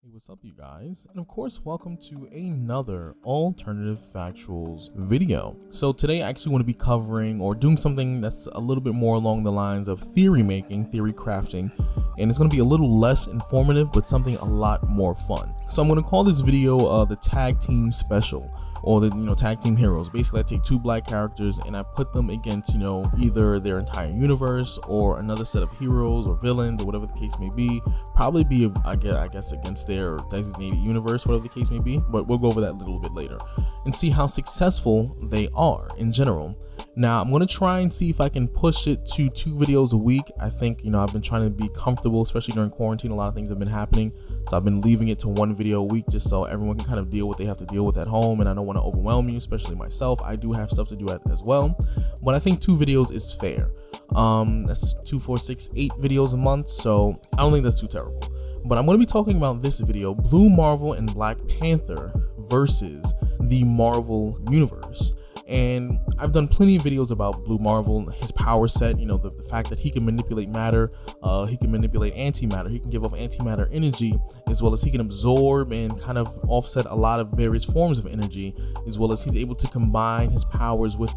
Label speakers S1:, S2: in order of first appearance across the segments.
S1: Hey, what's up, you guys? And of course, welcome to another alternative factuals video. So today I actually want to be covering or doing something that's a little bit more along the lines of theory making, theory crafting, and it's going to be a little less informative, but something a lot more fun. So I'm going to call this video the tag team special, or the tag team heroes. Basically, I take two black characters and I put them against either their entire universe or another set of heroes or villains or whatever the case may be. Probably be I guess against their designated universe, whatever the case may be, but we'll go over that a little bit later and see how successful they are in general. Now I'm going to try and see if I can push it to 2 videos a week. I think I've been trying to be comfortable, especially during quarantine. A lot of things have been happening, so I've been leaving it to 1 video a week just so everyone can kind of deal what they have to deal with at home, and I don't want to overwhelm you, especially myself. I do have stuff to do as well, but I think 2 videos is fair. That's 2, 4, 6, 8 videos a month, so I don't think that's too terrible. But I'm going to be talking about this video, Blue Marvel and Black Panther versus the Marvel Universe. And I've done plenty of videos about Blue Marvel, his power set, the fact that he can manipulate matter, he can manipulate antimatter, he can give off antimatter energy, as well as he can absorb and kind of offset a lot of various forms of energy, as well as he's able to combine his powers with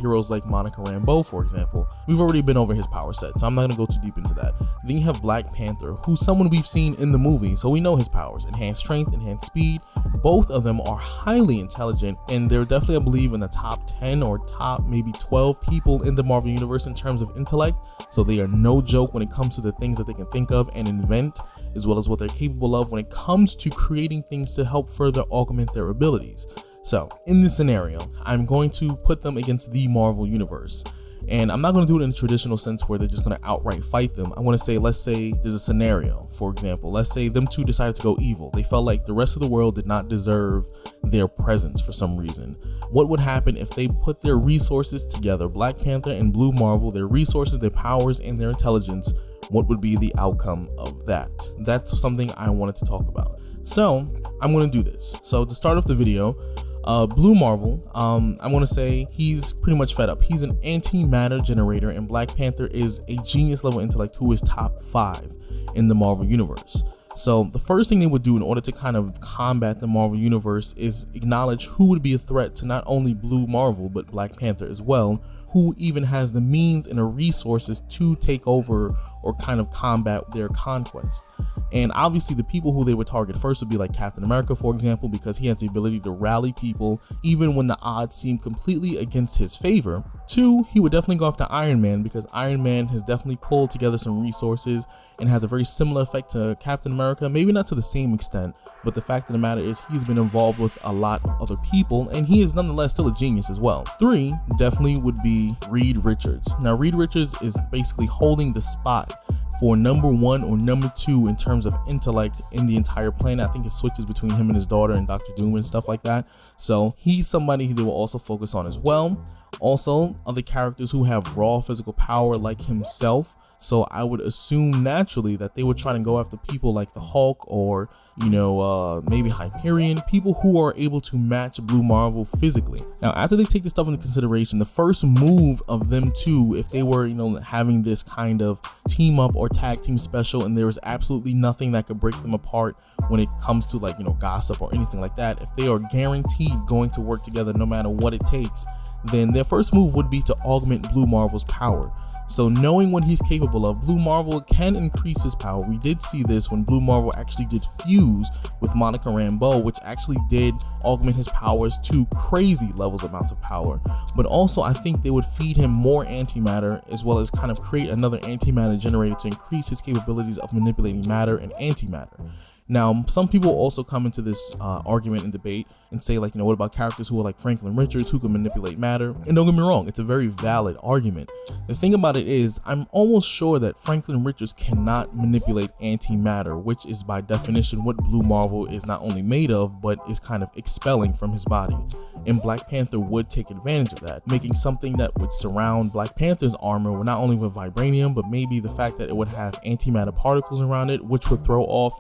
S1: heroes like Monica Rambeau, for example. We've already been over his power set, so I'm not going to go too deep into that. Then you have Black Panther, who's someone we've seen in the movie, so we know his powers: enhanced strength, enhanced speed. Both of them are highly intelligent, and they're definitely, I believe, in the top 10 or top maybe 12 people in the Marvel Universe in terms of intellect. So they are no joke when it comes to the things that they can think of and invent, as well as what they're capable of when it comes to creating things to help further augment their abilities. So in this scenario, I'm going to put them against the Marvel Universe. And I'm not going to do it in the traditional sense where they're just going to outright fight them. I want to say, let's say there's a scenario, for example. Let's say them two decided to go evil. They felt like the rest of the world did not deserve their presence for some reason. What would happen if they put their resources together, Black Panther and Blue Marvel, their resources, their powers, and their intelligence? What would be the outcome of that? That's something I wanted to talk about. So I'm going to do this. So to start off the video, Blue Marvel, I want to say he's pretty much fed up. He's an antimatter generator, and Black Panther is a genius level intellect who is top 5 in the Marvel Universe. So the first thing they would do in order to kind of combat the Marvel Universe is acknowledge who would be a threat to not only Blue Marvel but Black Panther as well, who even has the means and the resources to take over or kind of combat their conquest. And obviously the people who they would target first would be like Captain America, for example, because he has the ability to rally people even when the odds seem completely against his favor. 2, he would definitely go after Iron Man, because Iron Man has definitely pulled together some resources and has a very similar effect to Captain America, maybe not to the same extent, but the fact of the matter is he's been involved with a lot of other people, and he is nonetheless still a genius as well. 3 definitely would be Reed Richards. Now Reed Richards is basically holding the spot for number 1 or number 2 in terms of intellect in the entire planet. I think it switches between him and his daughter and Dr. Doom and stuff like that. So he's somebody who they will also focus on as well. Also, other characters who have raw physical power like himself. So I would assume naturally that they would try to go after people like the Hulk or, maybe Hyperion, people who are able to match Blue Marvel physically. Now, after they take this stuff into consideration, the first move of them two, if they were, having this kind of team up or tag team special, and there was absolutely nothing that could break them apart when it comes to gossip or anything like that, if they are guaranteed going to work together no matter what it takes, then their first move would be to augment Blue Marvel's power. So knowing what he's capable of, Blue Marvel can increase his power. We did see this when Blue Marvel actually did fuse with Monica Rambeau, which actually did augment his powers to crazy levels amounts of power. But also I think they would feed him more antimatter, as well as kind of create another antimatter generator to increase his capabilities of manipulating matter and antimatter. Now, some people also come into this argument and debate and say, what about characters who are like Franklin Richards, who can manipulate matter? And don't get me wrong, it's a very valid argument. The thing about it is, I'm almost sure that Franklin Richards cannot manipulate antimatter, which is by definition what Blue Marvel is not only made of, but is kind of expelling from his body. And Black Panther would take advantage of that, making something that would surround Black Panther's armor not only with vibranium, but maybe the fact that it would have antimatter particles around it, which would throw off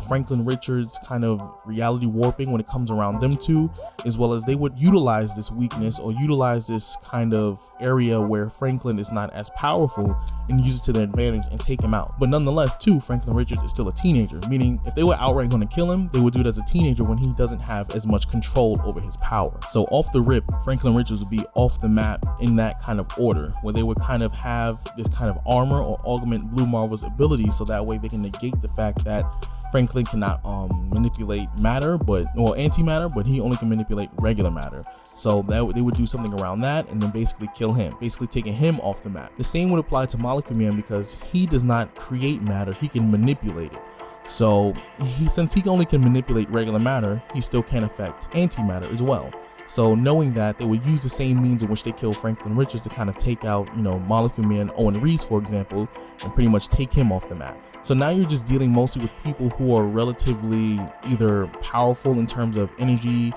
S1: Franklin Richards kind of reality warping when it comes around them two, as well as they would utilize this weakness or utilize this kind of area where Franklin is not as powerful and use it to their advantage and take him out. But nonetheless too, Franklin Richards is still a teenager, meaning if they were outright going to kill him, they would do it as a teenager when he doesn't have as much control over his power. So off the rip, Franklin Richards would be off the map in that kind of order, where they would kind of have this kind of armor or augment Blue Marvel's abilities, so that way they can negate the fact that Franklin cannot manipulate matter, or antimatter, but he only can manipulate regular matter. So that they would do something around that and then basically kill him, basically taking him off the map. The same would apply to Molecule Man, because he does not create matter, he can manipulate it. So since he only can manipulate regular matter, he still can affect antimatter as well. So knowing that, they would use the same means in which they killed Franklin Richards to kind of take out, Molecule Man, Owen Reese, for example, and pretty much take him off the map. So now you're just dealing mostly with people who are relatively either powerful in terms of energy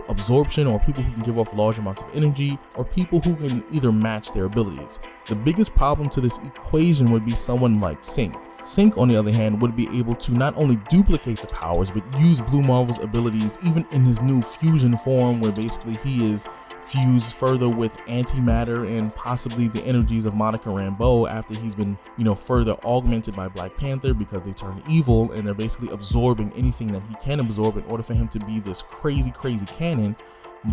S1: absorption, or people who can give off large amounts of energy, or people who can either match their abilities. The biggest problem to this equation would be someone like Synch. Synch, on the other hand, would be able to not only duplicate the powers, but use Blue Marvel's abilities even in his new fusion form, where basically he is fused further with antimatter and possibly the energies of Monica Rambeau after he's been, further augmented by Black Panther, because they turn evil and they're basically absorbing anything that he can absorb in order for him to be this crazy cannon.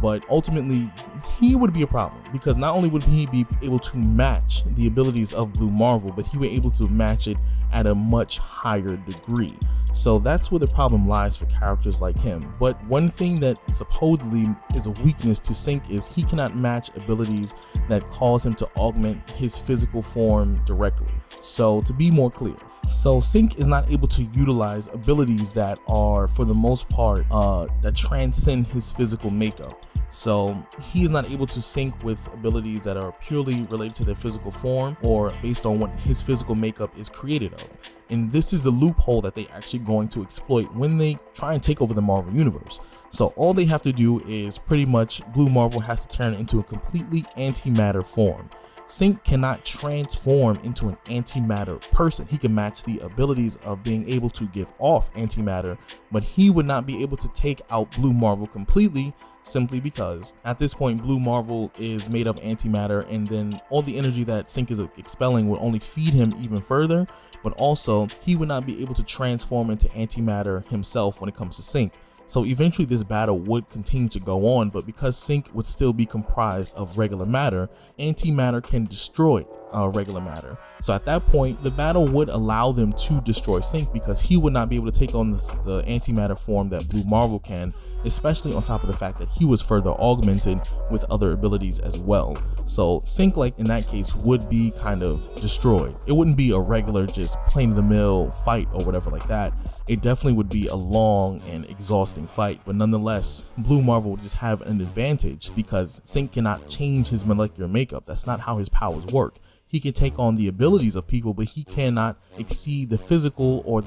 S1: But ultimately, he would be a problem, because not only would he be able to match the abilities of Blue Marvel, but he would be able to match it at a much higher degree. So that's where the problem lies for characters like him. But one thing that supposedly is a weakness to Synch is he cannot match abilities that cause him to augment his physical form directly. So to be more clear, Synch is not able to utilize abilities that are, for the most part, that transcend his physical makeup. So he is not able to sync with abilities that are purely related to their physical form or based on what his physical makeup is created of. And this is the loophole that they're actually going to exploit when they try and take over the Marvel Universe. So all they have to do is pretty much Blue Marvel has to turn it into a completely antimatter form. Synch cannot transform into an antimatter person. He can match the abilities of being able to give off antimatter, but he would not be able to take out Blue Marvel completely, simply because at this point Blue Marvel is made of antimatter, and then all the energy that Synch is expelling will only feed him even further, but also he would not be able to transform into antimatter himself when it comes to Synch. So eventually this battle would continue to go on, but because Synch would still be comprised of regular matter, antimatter can destroy regular matter. So at that point, the battle would allow them to destroy Synch, because he would not be able to take on the antimatter form that Blue Marvel can, especially on top of the fact that he was further augmented with other abilities as well. So Synch, like in that case, would be kind of destroyed. It wouldn't be a regular just plain of the mill fight or whatever like that. It definitely would be a long and exhausting fight, but nonetheless, Blue Marvel would just have an advantage because Synch cannot change his molecular makeup. That's not how his powers work. He can take on the abilities of people, but he cannot exceed the physical or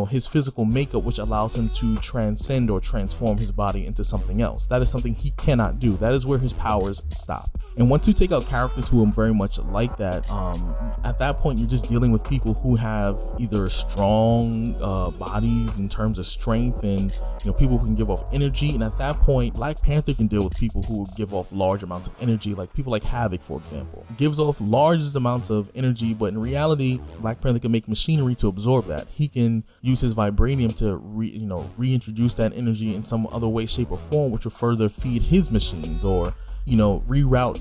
S1: his physical makeup, which allows him to transcend or transform his body into something else. That is something he cannot do. That is where his powers stop. And once you take out characters who are very much like that, at that point you're just dealing with people who have either strong bodies in terms of strength, and people who can give off energy. And at that point, Black Panther can deal with people who give off large amounts of energy, like people like Havoc, for example. Gives off large amounts of energy, but in reality, Black Panther can make machinery to absorb that. He can use his vibranium to reintroduce that energy in some other way, shape, or form, which will further feed his machines, or reroute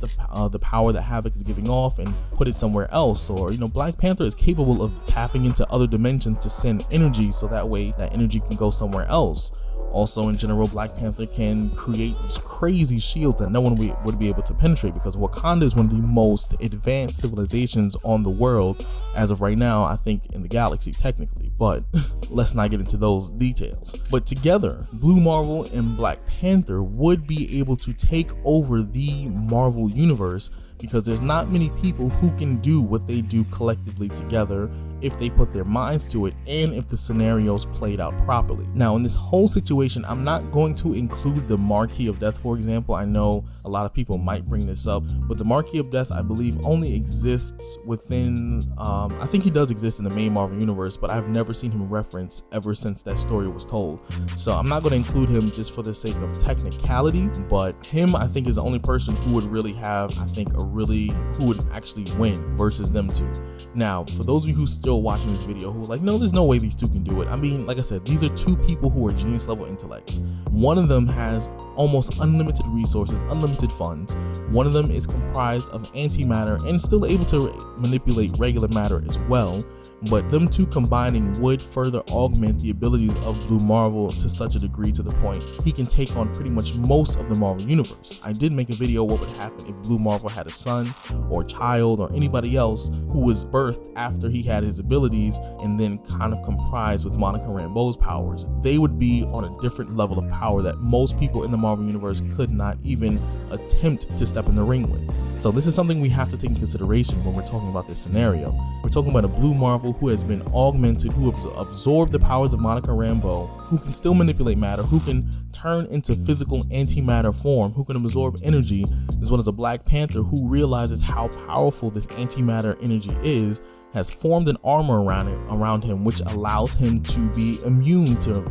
S1: the power that Havoc is giving off and put it somewhere else. Or Black Panther is capable of tapping into other dimensions to send energy, so that way that energy can go somewhere else. Also, in general, Black Panther can create these crazy shields that no one would be able to penetrate, because Wakanda is one of the most advanced civilizations on the world as of right now, I think in the galaxy technically, but let's not get into those details. But together, Blue Marvel and Black Panther would be able to take over the Marvel universe, because there's not many people who can do what they do collectively together if they put their minds to it and if the scenarios played out properly. Now, in this whole situation, I'm not going to include the Marquee of Death, for example. I know a lot of people might bring this up, but the Marquee of Death, I believe, only exists within, I think he does exist in the main Marvel universe, but I've never seen him referenced ever since that story was told. So I'm not going to include him just for the sake of technicality, but him, I think, is the only person who would really have, I think, who would actually win versus them two. Now, for those of you who still watching this video who are like, no, there's no way these two can do it. I mean, like I said, these are two people who are genius level intellects. One of them has almost unlimited resources, unlimited funds. One of them is comprised of antimatter and still able to manipulate regular matter as well. But them two combining would further augment the abilities of Blue Marvel to such a degree to the point he can take on pretty much most of the Marvel universe. I did make a video what would happen if Blue Marvel had a son or child or anybody else who was birthed after he had his abilities and then kind of comprised with Monica Rambeau's powers. They would be on a different level of power that most people in the Marvel universe could not even attempt to step in the ring with. So this is something we have to take in consideration when we're talking about this scenario. We're talking about a Blue Marvel who has been augmented, who has absorbed the powers of Monica Rambeau, who can still manipulate matter, who can turn into physical antimatter form, who can absorb energy, as well as a Black Panther who realizes how powerful this antimatter energy is, has formed an armor around him, which allows him to be immune to,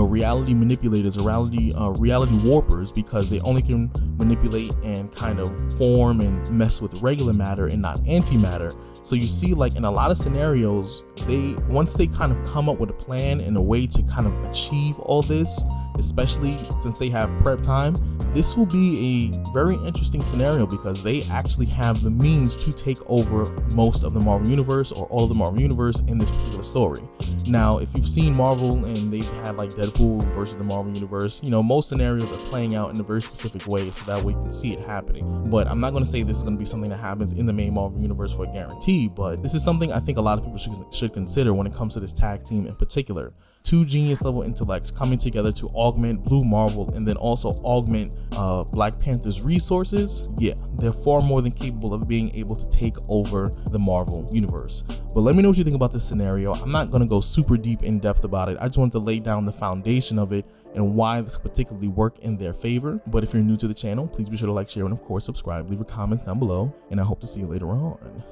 S1: reality manipulators or reality warpers, because they only can manipulate and kind of form and mess with regular matter and not antimatter. So you see, like in a lot of scenarios, once they kind of come up with a plan and a way to kind of achieve all this, especially since they have prep time, this will be a very interesting scenario because they actually have the means to take over most of the Marvel Universe or all of the Marvel Universe in this particular story. Now, if you've seen Marvel and they've had like Deadpool versus the Marvel Universe, most scenarios are playing out in a very specific way so that we can see it happening. But I'm not going to say this is going to be something that happens in the main Marvel Universe for a guarantee, but this is something I think a lot of people should consider when it comes to this tag team in particular. Two genius level intellects coming together to augment Blue Marvel and then also augment Black Panther's resources. Yeah, they're far more than capable of being able to take over the Marvel universe. But let me know what you think about this scenario. I'm not going to go super deep in depth about it. I just wanted to lay down the foundation of it and why this particularly work in their favor. But if you're new to the channel, please be sure to like, share, and of course subscribe. Leave your comments down below, and I hope to see you later on.